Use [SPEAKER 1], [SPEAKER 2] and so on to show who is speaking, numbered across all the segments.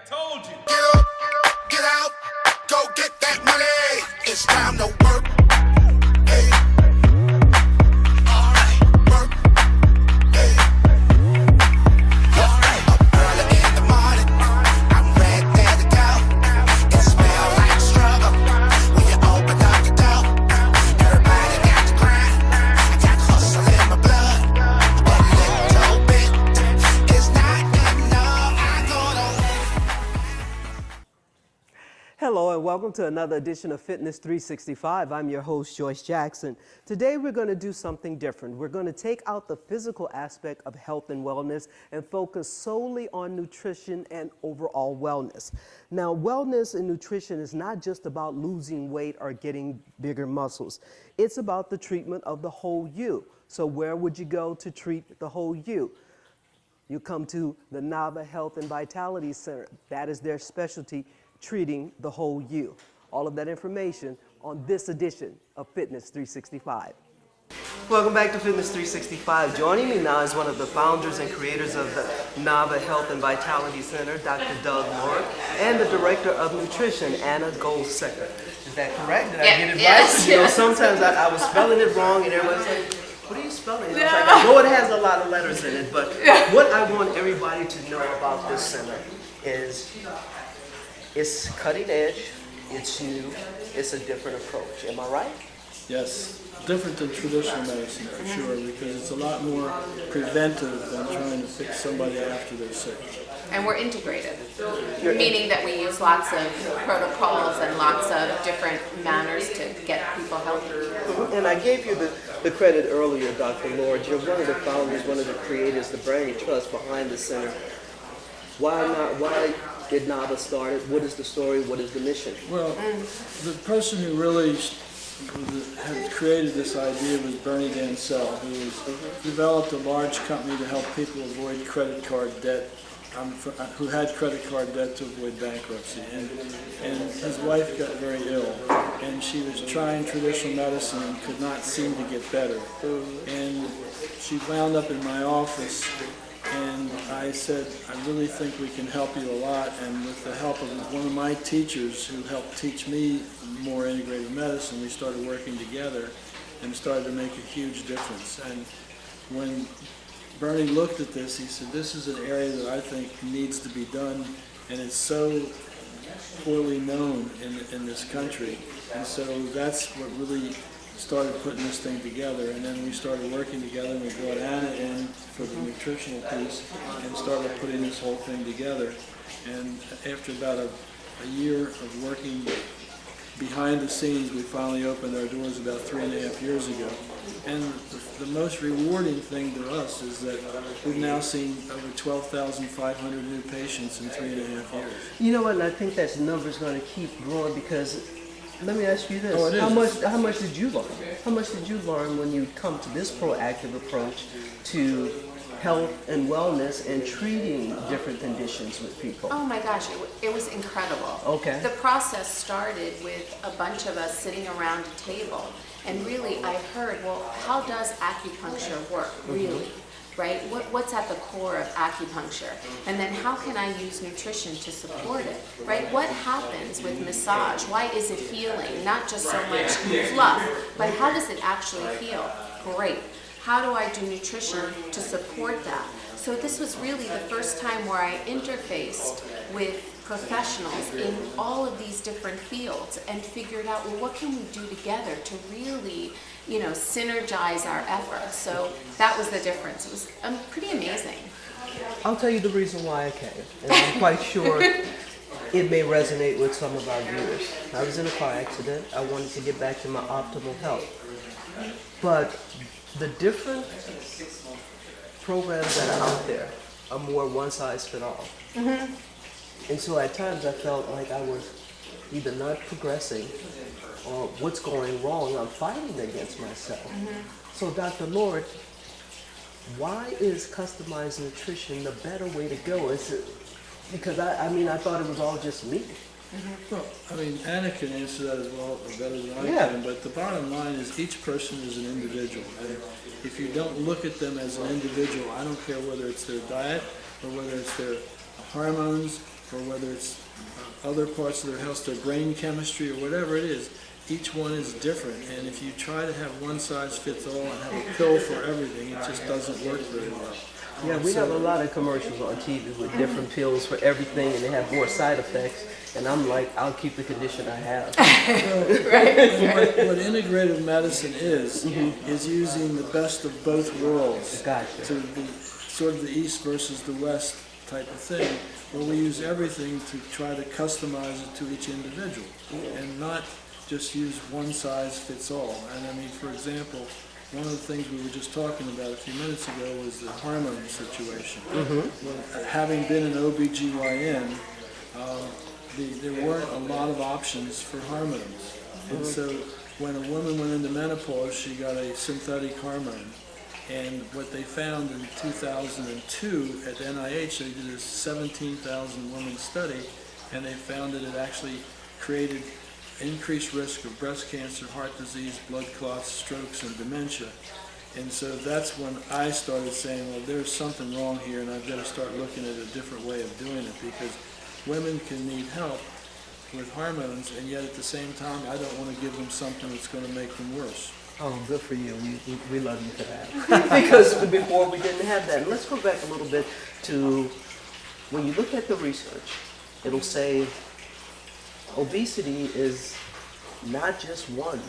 [SPEAKER 1] Told you.
[SPEAKER 2] Get up, get out, go get that money. It's time to work. Hey. All right, work. Hey. All right. Up early in the morning, I'm ready to go. It smells like struggle when you open up the door. Everybody got to grind. I got hustle in my blood. A little bit is not enough. I go to
[SPEAKER 3] Hello and welcome to another edition of Fitness 365. I'm your host, Joyce Jackson. Today we're going to do something different. We're going to take out the physical aspect of health and wellness and focus solely on nutrition and overall wellness. Now, wellness and nutrition is not just about losing weight or getting bigger muscles. It's about the treatment of the whole you. So where would you go to treat the whole you? You come to the Nava Health and Vitality Center. That is their specialty, treating the whole you. All of that information on this edition of Fitness 365. Welcome back to Fitness 365. Joining me now is one of the founders and creators of the Nava Health and Vitality Center, Dr. Doug Moore, and the Director of Nutrition, Anna Goldsecker. Is that correct? Did I get it right?
[SPEAKER 4] Yes.
[SPEAKER 3] You know, sometimes I was spelling it wrong and everybody's like, what are you spelling? And I was like, I know it has a lot of letters in it, but what I want everybody to know about this center is it's cutting edge, it's new, it's a different approach. Am I right?
[SPEAKER 5] Yes, different than traditional medicine for sure, because it's a lot more preventive than trying to fix somebody after they're sick.
[SPEAKER 4] And we're integrated, meaning that we use lots of protocols and lots of different manners to get people healthy.
[SPEAKER 3] And I gave you the credit earlier, Dr. Lord. You're one of the founders, one of the creators, the brain trust behind the center. Why not? Why did NAVA start it? What is the story? What is the mission?
[SPEAKER 5] Well, the person who really had created this idea was Bernie Dansell, who developed a large company to help people avoid credit card debt, who had credit card debt to avoid bankruptcy. And his wife got very ill, and she was trying traditional medicine and could not seem to get better. And she wound up in my office, and I said, I really think we can help you a lot. And with the help of one of my teachers who helped teach me more integrative medicine, we started working together and started to make a huge difference. And when Bernie looked at this, he said, this is an area that I think needs to be done, and it's so poorly known in this country. And so that's what really started putting this thing together. And then we started working together, and we brought Anna in for the nutritional piece and started putting this whole thing together. And after about a year of working behind the scenes, we finally opened our doors about 3.5 years ago. And the most rewarding thing to us is that we've now seen over 12,500 new patients in 3.5 years.
[SPEAKER 3] You know what? And I think that number is going to keep growing because, let me ask you this:
[SPEAKER 5] Oh, it is.
[SPEAKER 3] How much did you learn? How much did you learn when you come to this proactive approach to health and wellness and treating different conditions with people?
[SPEAKER 4] Oh my gosh, it was incredible.
[SPEAKER 3] Okay.
[SPEAKER 4] The process started with a bunch of us sitting around a table, and really I heard, well, how does acupuncture work, really? Right? What's at the core of acupuncture? And then how can I use nutrition to support it? Right? What happens with massage? Why is it healing? Not just so much fluff, but how does it actually heal? Great. How do I do nutrition to support that? So this was really the first time where I interfaced with professionals in all of these different fields and figured out, well, what can we do together to really, synergize our efforts? So that was the difference. It was pretty amazing.
[SPEAKER 3] I'll tell you the reason why I came, and I'm quite sure it may resonate with some of our viewers. I was in a car accident. I wanted to get back to my optimal health. But the different programs that are out there are more one-size-fits-all. And so at times I felt like I was either not progressing or what's going wrong, I'm fighting against myself. So Dr. Lord, why is customized nutrition the better way to go? Because I thought it was all just me.
[SPEAKER 5] Well, Anna can answer that as well, or better than I can, but the bottom line is each person is an individual. And if you don't look at them as an individual, I don't care whether it's their diet or whether it's their hormones or whether it's other parts of their health, their brain chemistry or whatever it is, each one is different. And if you try to have one size fits all and have a pill for everything, it just doesn't work very well.
[SPEAKER 3] Yeah, we have a lot of commercials on TV with different pills for everything, and they have more side effects. And I'm like, I'll keep the condition I have.
[SPEAKER 5] What integrative medicine is using the best of both worlds.
[SPEAKER 3] Gotcha.
[SPEAKER 5] To be sort of the East versus the West type of thing, where we use everything to try to customize it to each individual, and not just use one size fits all. And I mean, for example, one of the things we were just talking about a few minutes ago was the hormone situation. Well, having been an OBGYN, there weren't a lot of options for hormones. And so when a woman went into menopause, she got a synthetic hormone. And what they found in 2002 at the NIH, they did a 17,000 woman study, and they found that it actually created increased risk of breast cancer, heart disease, blood clots, strokes, and dementia. And so that's when I started saying, well, there's something wrong here, and I've got to start looking at a different way of doing it, because women can need help with hormones, and yet at the same time, I don't want to give them something that's going to make them worse.
[SPEAKER 3] Oh, good for you. We love you for that. Because before we didn't have that. And let's go back a little bit to when you look at the research, it'll say obesity is not just one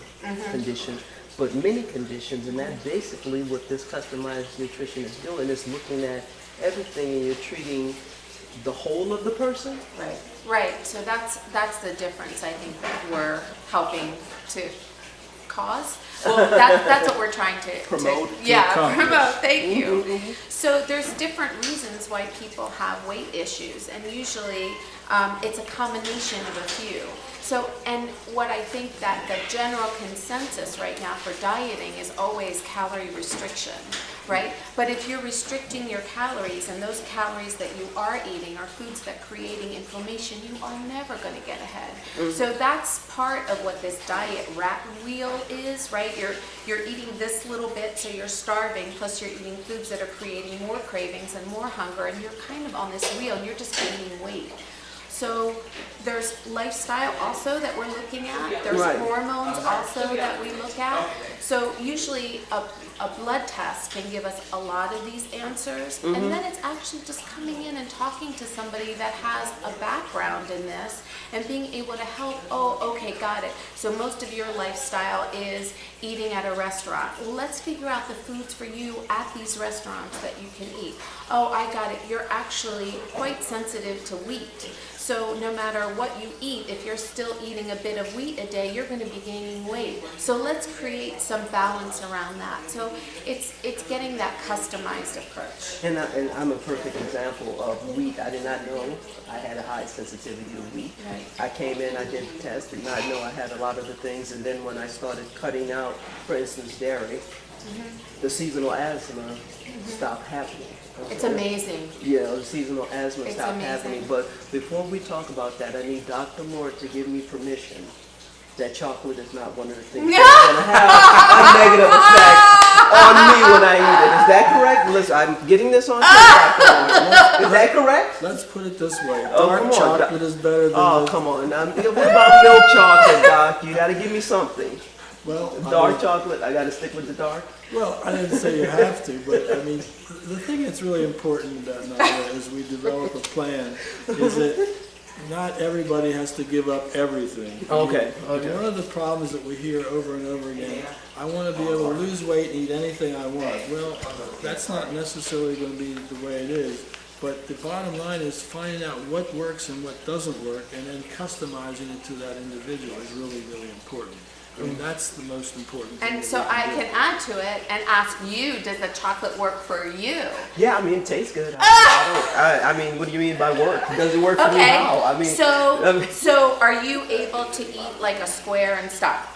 [SPEAKER 3] condition, but many conditions. And that's basically what this customized nutrition is doing, is looking at everything, and you're treating the whole of the person.
[SPEAKER 4] Right. Right. So that's the difference, I think, that we're helping to cause. Well, that's what we're trying to
[SPEAKER 3] Promote.
[SPEAKER 4] promote. Thank you. So there's different reasons why people have weight issues, and usually it's a combination of a few. So, and what I think that the general consensus right now for dieting is always calorie restriction, right? But if you're restricting your calories, and those calories that you are eating are foods that are creating inflammation, you are never going to get ahead. So that's part of what this diet rat wheel is, right? You're eating this little bit, so you're starving, plus you're eating foods that are creating more cravings and more hunger, and you're kind of on this wheel, and you're just gaining weight. So there's lifestyle also that we're looking at. There's hormones also that we look at. So usually a blood test can give us a lot of these answers. And then it's actually just coming in and talking to somebody that has a background in this and being able to help. Oh, okay, got it. So most of your lifestyle is eating at a restaurant. Well, let's figure out the foods for you at these restaurants that you can eat. Oh, I got it. You're actually quite sensitive to wheat. So no matter what you eat, if you're still eating a bit of wheat a day, you're going to be gaining weight. So let's create some balance around that. So it's getting that customized approach.
[SPEAKER 3] And I'm a perfect example of wheat. I did not know I had a high sensitivity to wheat.
[SPEAKER 4] Right.
[SPEAKER 3] I came in, I did the test, did not know I had a lot of the things. And then when I started cutting out, for instance, dairy, the seasonal asthma stopped happening.
[SPEAKER 4] It's amazing.
[SPEAKER 3] Yeah, the seasonal asthma
[SPEAKER 4] It's
[SPEAKER 3] stopped
[SPEAKER 4] amazing.
[SPEAKER 3] happening. But before we talk about that, I need Dr. Lord to give me permission that chocolate is not one of the things that's going to have a negative effect on me when I eat it. Is that correct? Listen, I'm getting this on tape, Dr. Lord. Is that correct?
[SPEAKER 5] Let's put it this way.
[SPEAKER 3] Oh,
[SPEAKER 5] Dark
[SPEAKER 3] come on,
[SPEAKER 5] chocolate is better than
[SPEAKER 3] Oh,
[SPEAKER 5] the-
[SPEAKER 3] come on. What about milk chocolate, Doc? You got to give me something.
[SPEAKER 5] Well,
[SPEAKER 3] Dark chocolate, I got to stick with the dark?
[SPEAKER 5] Well, I didn't say you have to, but I mean, the thing that's really important about Nadia as we develop a plan is that not everybody has to give up everything.
[SPEAKER 3] Okay.
[SPEAKER 5] And one of the problems that we hear over and over again, I want to be able to lose weight and eat anything I want. Well, that's not necessarily going to be the way it is. But the bottom line is finding out what works and what doesn't work, and then customizing it to that individual is really, really important. I mean, that's the most important thing.
[SPEAKER 4] And so I can add to it and ask you, does the chocolate work for you?
[SPEAKER 3] Yeah, I mean, it tastes good. I mean, what do you mean by work? Does it work for me
[SPEAKER 4] Okay,
[SPEAKER 3] how? I mean,
[SPEAKER 4] so are you able to eat like a square and stop?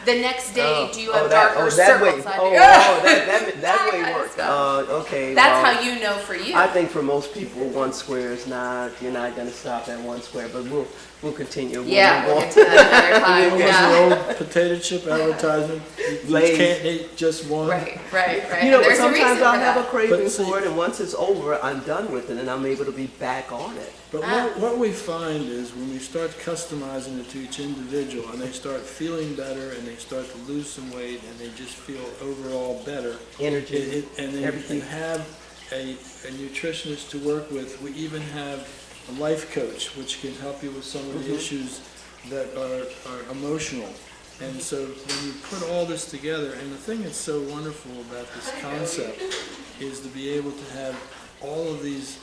[SPEAKER 4] The next day, do you have
[SPEAKER 3] that
[SPEAKER 4] darker
[SPEAKER 3] that way.
[SPEAKER 4] circles on
[SPEAKER 3] Oh,
[SPEAKER 4] your
[SPEAKER 3] that way
[SPEAKER 4] kind of
[SPEAKER 3] works.
[SPEAKER 4] stuff.
[SPEAKER 3] Okay.
[SPEAKER 4] That's
[SPEAKER 3] well,
[SPEAKER 4] how you know for you.
[SPEAKER 3] I think for most people, one square is not. You're not going to stop at one square, but we'll continue.
[SPEAKER 4] Yeah,
[SPEAKER 3] We'll
[SPEAKER 4] we'll
[SPEAKER 3] move
[SPEAKER 4] get to that another time.
[SPEAKER 5] What was
[SPEAKER 4] Yeah.
[SPEAKER 5] the old potato chip advertisement? You
[SPEAKER 3] Lay's.
[SPEAKER 5] can't eat just one.
[SPEAKER 4] Right.
[SPEAKER 3] You know,
[SPEAKER 4] And there's a
[SPEAKER 3] sometimes
[SPEAKER 4] reason
[SPEAKER 3] I'll
[SPEAKER 4] for
[SPEAKER 3] have a
[SPEAKER 4] that.
[SPEAKER 3] craving
[SPEAKER 5] But see-
[SPEAKER 3] for it, and once it's over, I'm done with it, and I'm able to be back on it.
[SPEAKER 5] But what we find is when we start customizing it to each individual and they start feeling better and they start to lose some weight and they just feel overall better.
[SPEAKER 3] Energy,
[SPEAKER 5] And then
[SPEAKER 3] everything.
[SPEAKER 5] you have a nutritionist to work with. We even have a life coach, which can help you with some of the issues that are emotional. And so when you put all this together, and the thing that's so wonderful about this concept is to be able to have all of these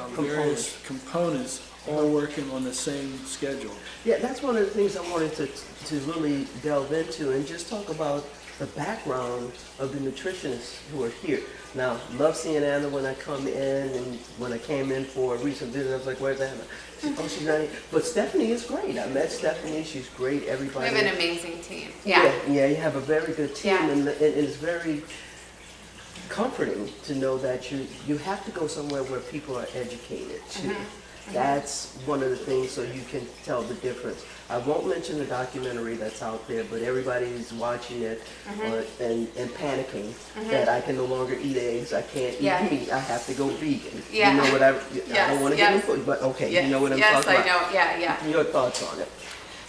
[SPEAKER 5] various components all working on the same schedule.
[SPEAKER 3] Yeah, that's one of the things I wanted to really delve into and just talk about the background of the nutritionists who are here. Now, love seeing Anna when I come in, and when I came in for a recent visit, I was like, "Where's Anna?" She said, "Oh, she's not here." But Stephanie is great. I met Stephanie. She's great.
[SPEAKER 4] We
[SPEAKER 3] Everybody.
[SPEAKER 4] have an amazing team. Yeah.
[SPEAKER 3] Yeah, you have a very good team,
[SPEAKER 4] Yeah.
[SPEAKER 3] and it's very comforting to know that you have to go somewhere where people are educated too. That's one of the things, so you can tell the difference. I won't mention the documentary that's out there, but everybody is watching it and panicking that I can no longer eat eggs, I can't eat
[SPEAKER 4] Yeah.
[SPEAKER 3] meat, I have to go vegan.
[SPEAKER 4] Yeah.
[SPEAKER 3] You know what I
[SPEAKER 4] Yes,
[SPEAKER 3] don't want to
[SPEAKER 4] yes.
[SPEAKER 3] get into it, but okay,
[SPEAKER 4] Yes,
[SPEAKER 3] you know what I'm
[SPEAKER 4] yes,
[SPEAKER 3] talking
[SPEAKER 4] I
[SPEAKER 3] about.
[SPEAKER 4] know. Yeah.
[SPEAKER 3] Your thoughts on it?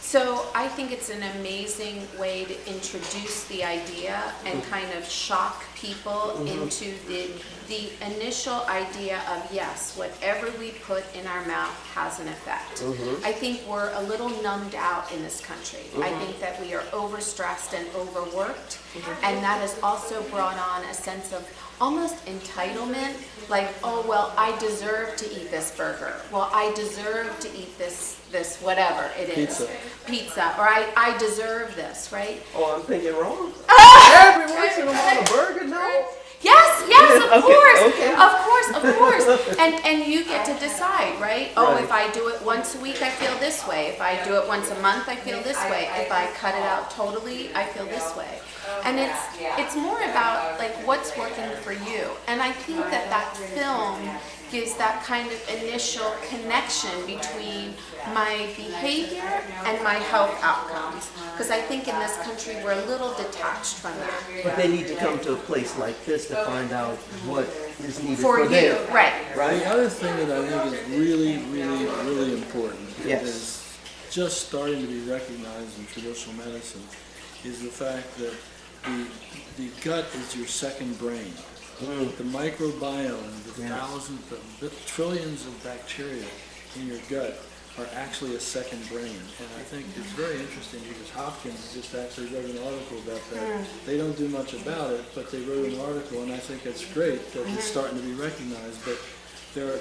[SPEAKER 4] So I think it's an amazing way to introduce the idea and kind of shock people into the initial idea of, yes, whatever we put in our mouth has an effect. I think we're a little numbed out in this country. I think that we are overstressed and overworked, and that has also brought on a sense of almost entitlement, like, oh, well, I deserve to eat this burger. Well, I deserve to eat this whatever it is. Pizza. Or I deserve this, right?
[SPEAKER 3] Oh, I'm thinking wrong. Every once in a while, a burger, no?
[SPEAKER 4] Yes, of
[SPEAKER 3] Okay,
[SPEAKER 4] course,
[SPEAKER 3] okay.
[SPEAKER 4] of course. And you get to decide, right? Oh,
[SPEAKER 3] Right.
[SPEAKER 4] if I do it once a week, I feel this way. If I do it once a month, I feel this way. If I cut it out totally, I feel this way. And it's more about like what's working for you. And I think that film gives that kind of initial connection between my behavior and my health outcomes. Because I think in this country we're a little detached from that.
[SPEAKER 3] But they need to come to a place like this to find out what is needed
[SPEAKER 4] For
[SPEAKER 3] for
[SPEAKER 4] you,
[SPEAKER 3] them.
[SPEAKER 4] right.
[SPEAKER 3] Right?
[SPEAKER 5] The other thing that I think is really, really, really important
[SPEAKER 3] Yes.
[SPEAKER 5] is just starting to be recognized in traditional medicine is the fact that the gut is your second brain. The microbiome, the thousands, the trillions of bacteria in your gut are actually a second brain. And I think it's very interesting because Hopkins just actually wrote an article about that. They don't do much about it, but they wrote an article, and I think it's great that it's starting to be recognized. But the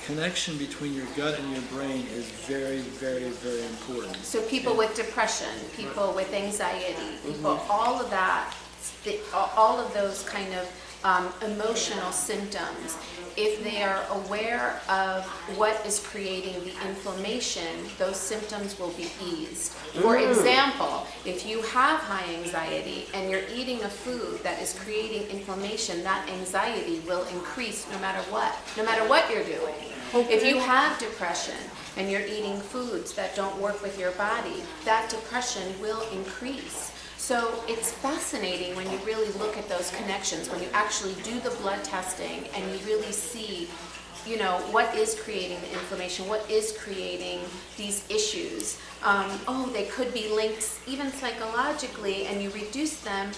[SPEAKER 5] connection between your gut and your brain is very, very, very important.
[SPEAKER 4] So people with depression, people with anxiety, people, all of that, all of those kind of emotional symptoms, if they are aware of what is creating the inflammation, those symptoms will be eased. For example, if you have high anxiety and you're eating a food that is creating inflammation, that anxiety will increase no matter what you're doing. If you have depression and you're eating foods that don't work with your body, that depression will increase. So it's fascinating when you really look at those connections, when you actually do the blood testing and you really see, what is creating the inflammation, what is creating these issues. They could be linked even psychologically, and you reduce them,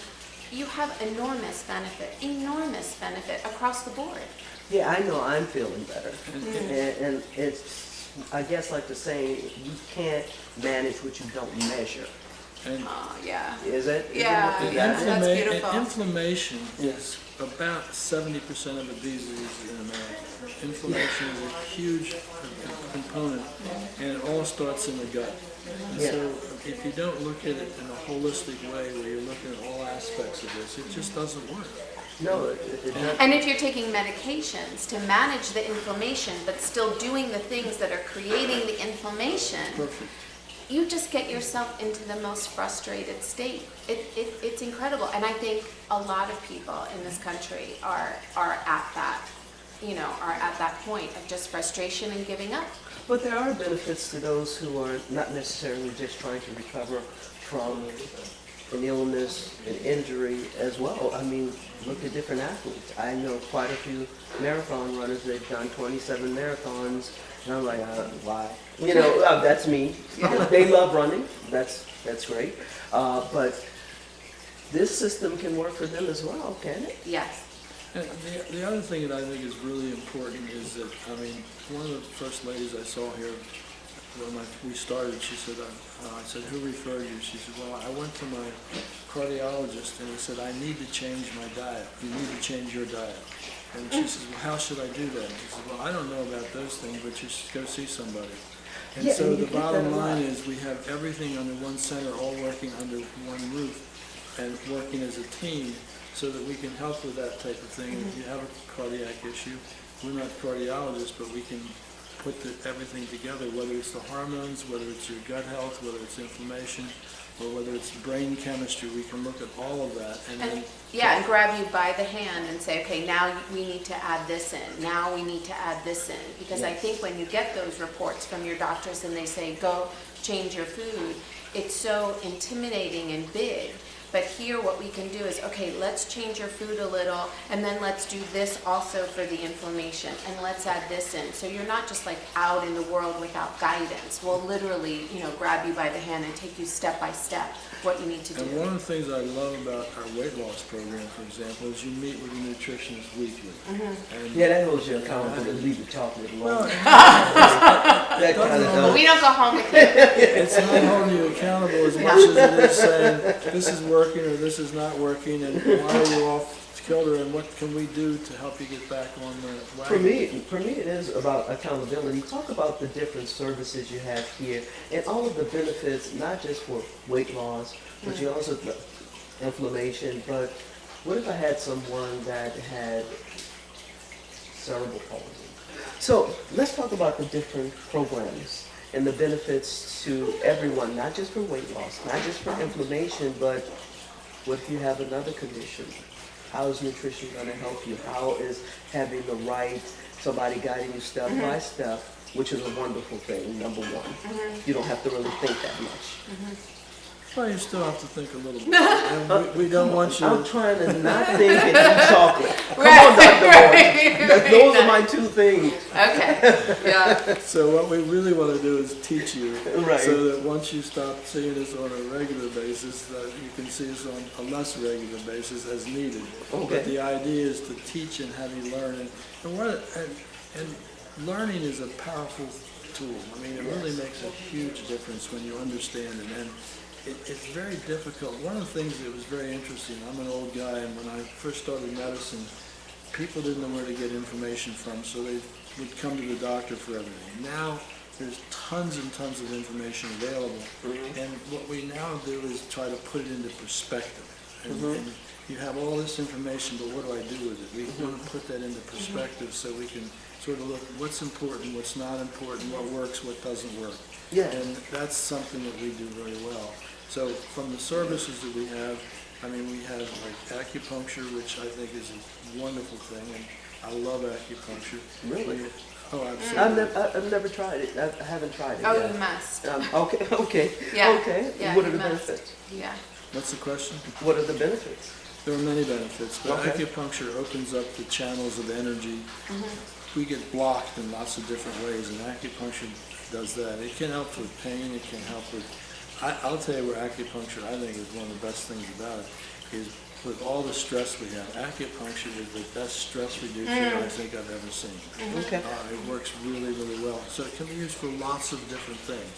[SPEAKER 4] you have enormous benefit across the board.
[SPEAKER 3] Yeah, I know I'm feeling better. And it's, I guess like the saying, you can't manage what you don't measure.
[SPEAKER 5] And
[SPEAKER 4] Yeah.
[SPEAKER 3] Is it?
[SPEAKER 4] Yeah,
[SPEAKER 3] Is
[SPEAKER 4] yeah.
[SPEAKER 3] that it?
[SPEAKER 4] That's beautiful.
[SPEAKER 5] Inflammation is about 70% of the diseases in America. Inflammation is a huge component, and it all starts in the gut. And so if you don't look at it in a holistic way, where you're looking at all aspects of this, it just doesn't work.
[SPEAKER 3] No, it doesn't.
[SPEAKER 4] And if you're taking medications to manage the inflammation, but still doing the things that are creating the inflammation,
[SPEAKER 5] Perfect.
[SPEAKER 4] you just get yourself into the most frustrated state. It's incredible. And I think a lot of people in this country are at that, are at that point of just frustration and giving up.
[SPEAKER 3] But there are benefits to those who are not necessarily just trying to recover from an illness, an injury as well. I mean, look at different athletes. I know quite a few marathon runners. They've done 27 marathons, and I'm like, why? That's me. They love running. That's great. But this system can work for them as well, can it?
[SPEAKER 4] Yes.
[SPEAKER 5] And the other thing that I think is really important is that, one of the first ladies I saw here, when we started, she said, I said, who referred you? She said, well, I went to my cardiologist and he said, I need to change my diet. You need to change your diet. And she says, well, how should I do that? And she said, well, I don't know about those things, but you should go see somebody. And
[SPEAKER 3] Yeah,
[SPEAKER 5] so
[SPEAKER 3] and you
[SPEAKER 5] the
[SPEAKER 3] get
[SPEAKER 5] bottom
[SPEAKER 3] that a lot.
[SPEAKER 5] line is we have everything under one center, all working under one roof and working as a team so that we can help with that type of thing. If you have a cardiac issue, we're not cardiologists, but we can put everything together, whether it's the hormones, whether it's your gut health, whether it's inflammation, or whether it's brain chemistry. We can look at all of that.
[SPEAKER 4] And grab you by the hand and say, okay, now we need to add this in. Now we need to add this in. Because I think when you get those reports from your doctors and they say, go change your food, it's so intimidating and big. But here what we can do is, okay, let's change your food a little, and then let's do this also for the inflammation, and let's add this in. So you're not just like out in the world without guidance. We'll literally, grab you by the hand and take you step by step what you need to do.
[SPEAKER 5] And one of the things I love about our weight loss program, for example, is you meet with a nutritionist weekly. And
[SPEAKER 3] Yeah, that holds you accountable to leave the chocolate alone.
[SPEAKER 5] Well,
[SPEAKER 3] That kind of does.
[SPEAKER 4] We don't go home with you.
[SPEAKER 5] it's not holding you accountable as much as it is saying, this is working or this is not working, and why are you off kilter, and what can we do to help you get back on the wagon?
[SPEAKER 3] For me, it is about accountability. Talk about the different services you have here and all of the benefits, not just for weight loss, but you also inflammation. But what if I had someone that had cerebral palsy? So let's talk about the different programs and the benefits to everyone, not just for weight loss, not just for inflammation, but what if you have another condition? How is nutrition going to help you? How is having the right, somebody guiding you step by step, which is a wonderful thing, number one. You don't have to really think that much.
[SPEAKER 5] Well, you still have to think a little bit. And we don't want you
[SPEAKER 3] I'm
[SPEAKER 5] to...
[SPEAKER 3] trying to not think and eat chocolate. Come on, Dr. Moore. Those are my two things.
[SPEAKER 4] Okay, yeah.
[SPEAKER 5] So what we really want to do is teach you,
[SPEAKER 3] Right.
[SPEAKER 5] so that once you stop seeing us on a regular basis, that you can see us on a less regular basis as needed.
[SPEAKER 3] Okay.
[SPEAKER 5] But the idea is to teach and have you learn. And learning is a powerful tool. I mean, it really makes a huge difference when you understand it. And it's very difficult. One of the things that was very interesting, I'm an old guy, and when I first started medicine, people didn't know where to get information from, so they would come to the doctor for everything. Now, there's tons and tons of information available, and what we now do is try to put it into perspective. And you have all this information, but what do I do with it? We want to put that into perspective so we can sort of look at what's important, what's not important, what works, what doesn't work.
[SPEAKER 3] Yeah.
[SPEAKER 5] And that's something that we do very well. So from the services that we have, I mean, we have like acupuncture, which I think is a wonderful thing, and I love acupuncture.
[SPEAKER 3] Really?
[SPEAKER 5] Oh, absolutely.
[SPEAKER 3] I've never tried it. I haven't tried it
[SPEAKER 4] Oh,
[SPEAKER 3] yet.
[SPEAKER 4] you must.
[SPEAKER 3] Okay.
[SPEAKER 4] Yeah.
[SPEAKER 3] Okay.
[SPEAKER 4] Yeah,
[SPEAKER 3] What are
[SPEAKER 4] you
[SPEAKER 3] the
[SPEAKER 4] must.
[SPEAKER 3] benefits?
[SPEAKER 4] Yeah.
[SPEAKER 5] What's the question?
[SPEAKER 3] What are the benefits?
[SPEAKER 5] There are many benefits, but
[SPEAKER 3] Okay.
[SPEAKER 5] acupuncture opens up the channels of energy. We get blocked in lots of different ways, and acupuncture does that. It can help with pain, it can help with... I'll tell you where acupuncture, I think, is one of the best things about it, is with all the stress we have, acupuncture is the best stress reducer I think I've ever seen.
[SPEAKER 3] Okay.
[SPEAKER 5] It works really, really well. So it can be used for lots of different things.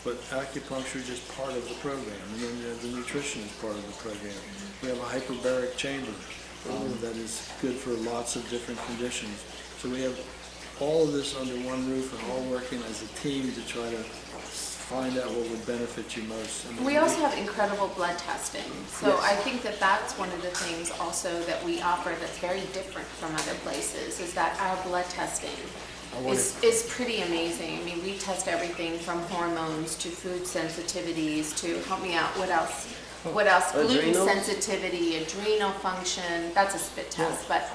[SPEAKER 5] But acupuncture is just part of the program. And then the nutrition is part of the program. We have a hyperbaric chamber that is good for lots of different conditions. So we have all of this under one roof and all working as a team to try to find out what would benefit you most. And
[SPEAKER 4] We also have incredible blood testing. So
[SPEAKER 3] Yes.
[SPEAKER 4] I think that that's one of the things also that we offer that's very different from other places, is that our blood testing is pretty amazing. I mean, we test everything from hormones to food sensitivities to, help me out, what else? What else? Gluten
[SPEAKER 3] Adrenals?
[SPEAKER 4] sensitivity, adrenal function, that's a spit test, but,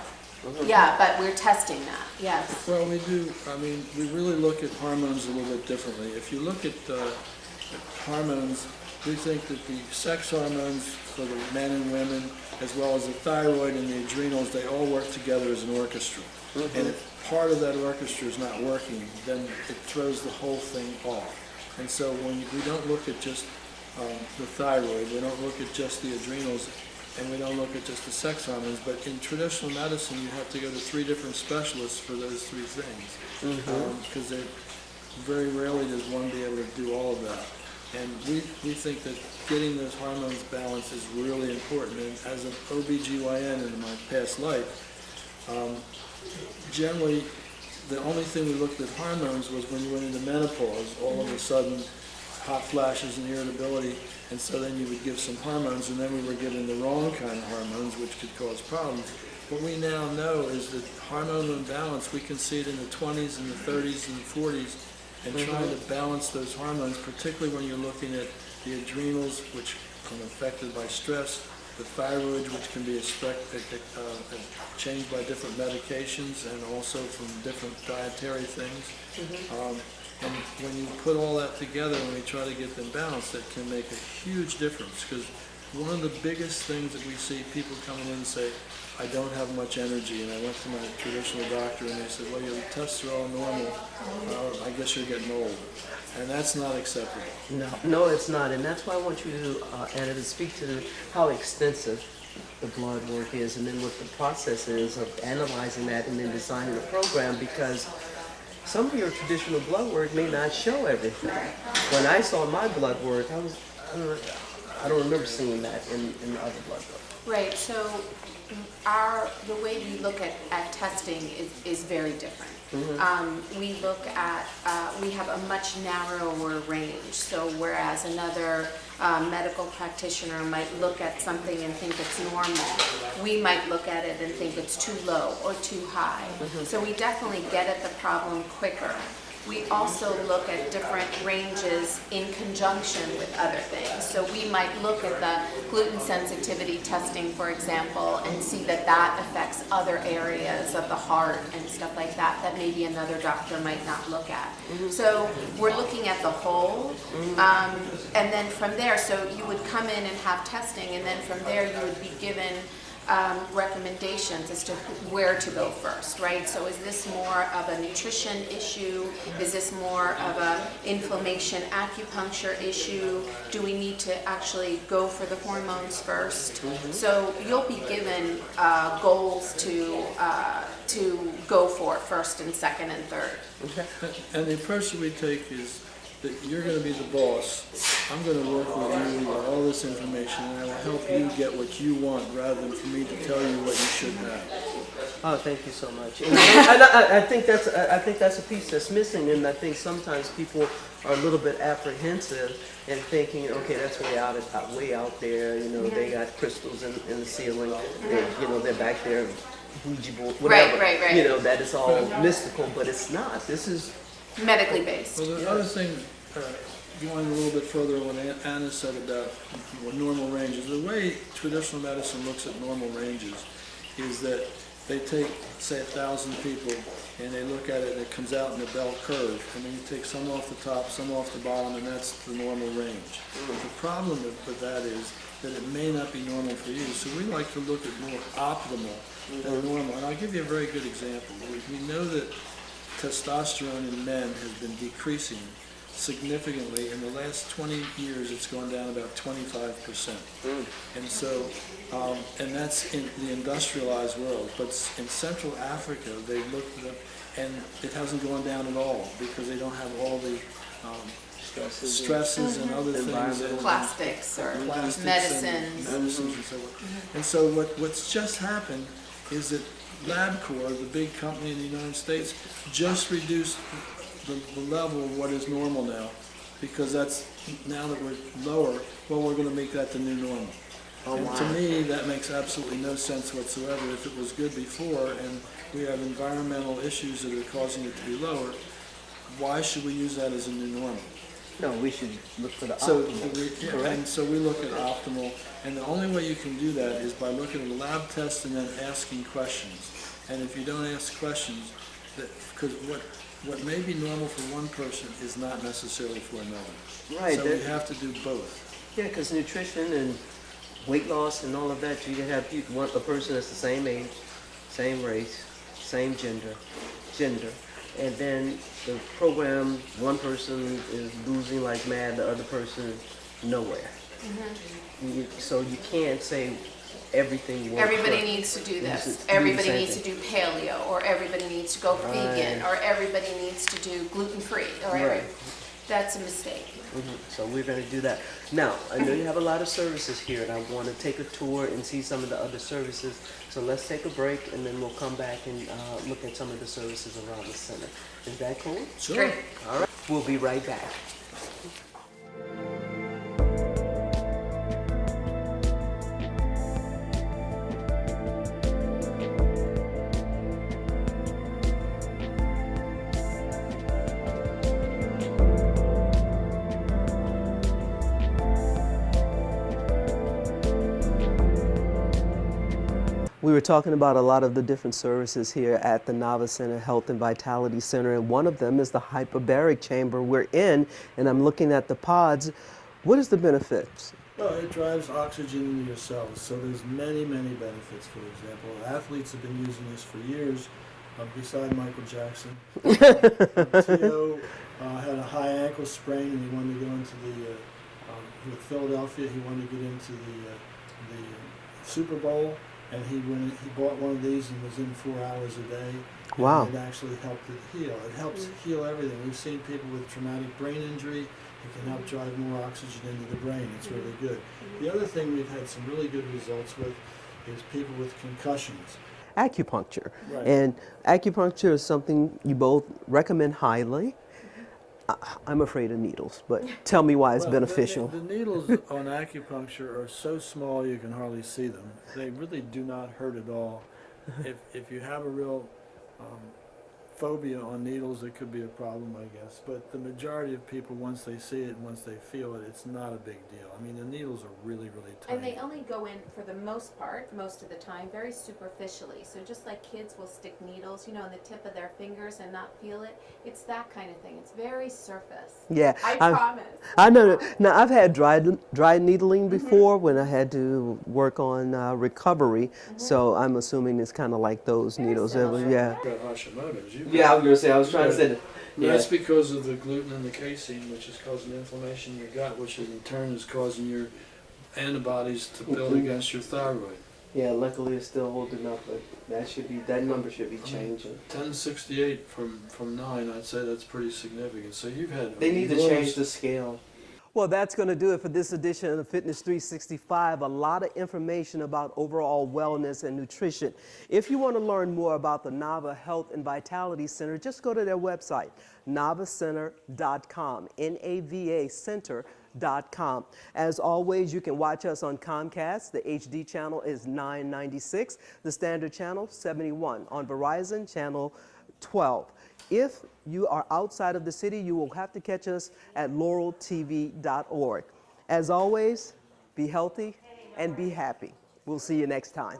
[SPEAKER 4] yeah, but we're testing that, yes.
[SPEAKER 5] Well, we do, I mean, we really look at hormones a little bit differently. If you look at hormones, we think that the sex hormones for the men and women, as well as the thyroid and the adrenals, they all work together as an orchestra. And if part of that orchestra is not working, then it throws the whole thing off. And so when we don't look at just the thyroid, we don't look at just the adrenals, and we don't look at just the sex hormones, but in traditional medicine you have to go to 3 different specialists for those 3 things, because very rarely does one be able to do all of that. And we think that getting those hormones balanced is really important. And as an OBGYN in my past life, generally the only thing we looked at hormones was when you went into menopause, all of a sudden hot flashes and irritability, and so then you would give some hormones, and then we were giving the wrong kind of hormones, which could cause problems. What we now know is that hormonal imbalance, we can see it in the 20s and the 30s and the 40s, and trying to balance those hormones, particularly when you're looking at the adrenals, which are affected by stress, the thyroid, which can be changed by different medications and also from different dietary things. And when you put all that together and we try to get them balanced, it can make a huge difference, because one of the biggest things that we see people coming in and say, I don't have much energy, and I went to my traditional doctor and they said, well, your tests are all normal, I guess you're getting old. And that's not acceptable.
[SPEAKER 3] No, it's not, and that's why I want you to, Anna, to speak to how extensive the blood work is, and then what the process is of analyzing that and then designing a program, because some of your traditional blood work may not show everything. When I saw my blood work, I don't remember seeing that in other blood work.
[SPEAKER 4] Right, so the way we look at testing is very different. We look at, we have a much narrower range, so whereas another medical practitioner might look at something and think it's normal, we might look at it and think it's too low or too high. So we definitely get at the problem quicker. We also look at different ranges in conjunction with other things. So we might look at the gluten sensitivity testing, for example, and see that that affects other areas of the heart and stuff like that that maybe another doctor might not look at. So we're looking at the whole, and then from there, so you would come in and have testing, and then from there you would be given recommendations as to where to go first, right? So is this more of a nutrition issue? Is this more of a inflammation acupuncture issue? Do we need to actually go for the hormones first? So you'll be given goals to go for first and second and third.
[SPEAKER 5] And the approach that we take is that you're going to be the boss. I'm going to work with you with all this information, and I will help you get what you want rather than for me to tell you what you should have.
[SPEAKER 3] Oh, thank you so much. And I think that's a piece that's missing, and I think sometimes people are a little bit apprehensive and thinking, okay, that's way out there. You know, they got crystals in the ceiling. They're back there, Ouija board, whatever.
[SPEAKER 4] Right.
[SPEAKER 3] You know, that is all mystical, but it's not. This is
[SPEAKER 4] Medically based.
[SPEAKER 5] Well, the other thing, going a little bit further on what Anna said about normal ranges, the way traditional medicine looks at normal ranges is that they take, say, 1,000 people, and they look at it, and it comes out in a bell curve, and then you take some off the top, some off the bottom, and that's the normal range. But the problem with that is that it may not be normal for you, so we like to look at more optimal than normal. And I'll give you a very good example. We know that testosterone in men has been decreasing significantly. In the last 20 years, it's gone down about 25%. And so, and that's in the industrialized world. But in Central Africa, they looked it up, and it hasn't gone down at all because they don't have all the stresses and other things.
[SPEAKER 4] Plastics or
[SPEAKER 5] Plastics
[SPEAKER 4] medicines.
[SPEAKER 5] and medicines and so on. And so what's just happened is that LabCorp, the big company in the United States, just reduced the level of what is normal now, because that's, now that we're lower, well, we're going to make that the new normal. And to me, that makes absolutely no sense whatsoever. If it was good before and we have environmental issues that are causing it to be lower, why should we use that as a new normal?
[SPEAKER 3] No, we should look for the
[SPEAKER 5] So,
[SPEAKER 3] optimal.
[SPEAKER 5] and so we look at optimal, and the only way you can do that is by looking at a lab test and then asking questions. And if you don't ask questions, because what may be normal for one person is not necessarily for another.
[SPEAKER 3] Right.
[SPEAKER 5] So we have to do both.
[SPEAKER 3] Yeah, because nutrition and weight loss and all of that, you can have a person that's the same age, same race, same gender, and then the program, one person is losing like mad, the other person nowhere. So you can't say everything works.
[SPEAKER 4] Everybody
[SPEAKER 3] right.
[SPEAKER 4] needs to do
[SPEAKER 3] You
[SPEAKER 4] this.
[SPEAKER 3] should do the
[SPEAKER 4] Everybody
[SPEAKER 3] same
[SPEAKER 4] needs to
[SPEAKER 3] thing.
[SPEAKER 4] do paleo, or everybody needs to go vegan, or everybody needs to do gluten-free, or
[SPEAKER 3] Right.
[SPEAKER 4] that's a mistake.
[SPEAKER 3] So we're going to do that. Now, I know you have a lot of services here, and I want to take a tour and see some of the other services. So let's take a break, and then we'll come back and look at some of the services around the center. Is that cool?
[SPEAKER 5] Sure.
[SPEAKER 4] Great.
[SPEAKER 3] All right. We'll be right back. We were talking about a lot of the different services here at the Nava Center Health and Vitality Center, and one of them is the hyperbaric chamber we're in, and I'm looking at the pods. What is the benefits?
[SPEAKER 5] Well, it drives oxygen into your cells, so there's many, many benefits. For example, athletes have been using this for years, beside Michael Jackson. T.O. Had a high ankle sprain, and he wanted to go into with Philadelphia, he wanted to get into the Super Bowl. And he bought one of these and was in 4 hours a day.
[SPEAKER 3] Wow.
[SPEAKER 5] And it actually helped it heal. It helps heal everything. We've seen people with traumatic brain injury. It can help drive more oxygen into the brain. It's really good. The other thing we've had some really good results with is people with concussions.
[SPEAKER 3] Acupuncture.
[SPEAKER 5] Right.
[SPEAKER 3] And acupuncture is something you both recommend highly. I'm afraid of needles, but tell me why it's
[SPEAKER 5] Well,
[SPEAKER 3] beneficial.
[SPEAKER 5] The needles on acupuncture are so small you can hardly see them. They really do not hurt at all. If you have a real phobia on needles, it could be a problem, I guess. But the majority of people, once they see it and once they feel it, it's not a big deal. I mean, the needles are really, really tiny.
[SPEAKER 4] And they only go in, for the most part, most of the time, very superficially. So just like kids will stick needles, you know, on the tip of their fingers and not feel it, it's that kind of thing. It's very surface.
[SPEAKER 3] Yeah,
[SPEAKER 4] I promise.
[SPEAKER 3] I know. Now, I've had dry needling before when I had to work on recovery, so I'm assuming it's kind of like those
[SPEAKER 4] Very
[SPEAKER 3] needles.
[SPEAKER 4] similar.
[SPEAKER 3] Yeah.
[SPEAKER 5] You've got Hashimoto's.
[SPEAKER 3] Yeah, I was gonna say. I was trying to say that.
[SPEAKER 5] That's because of the gluten in the casein, which is causing inflammation in your gut, which in turn is causing your antibodies to build against your thyroid.
[SPEAKER 3] Yeah, luckily it's still holding up, but that number should be changing.
[SPEAKER 5] 1068 from 9, I'd say that's pretty significant. So you've had.
[SPEAKER 3] They need to change the scale. Well, that's going to do it for this edition of Fitness 365. A lot of information about overall wellness and nutrition. If you want to learn more about the Nava Health and Vitality Center, just go to their website, navacenter.com, N-A-V-A center.com. As always, you can watch us on Comcast. The HD channel is 996. The standard channel, 71. On Verizon, channel 12. If you are outside of the city, you will have to catch us at laureltv.org. As always, be healthy and be happy. We'll see you next time.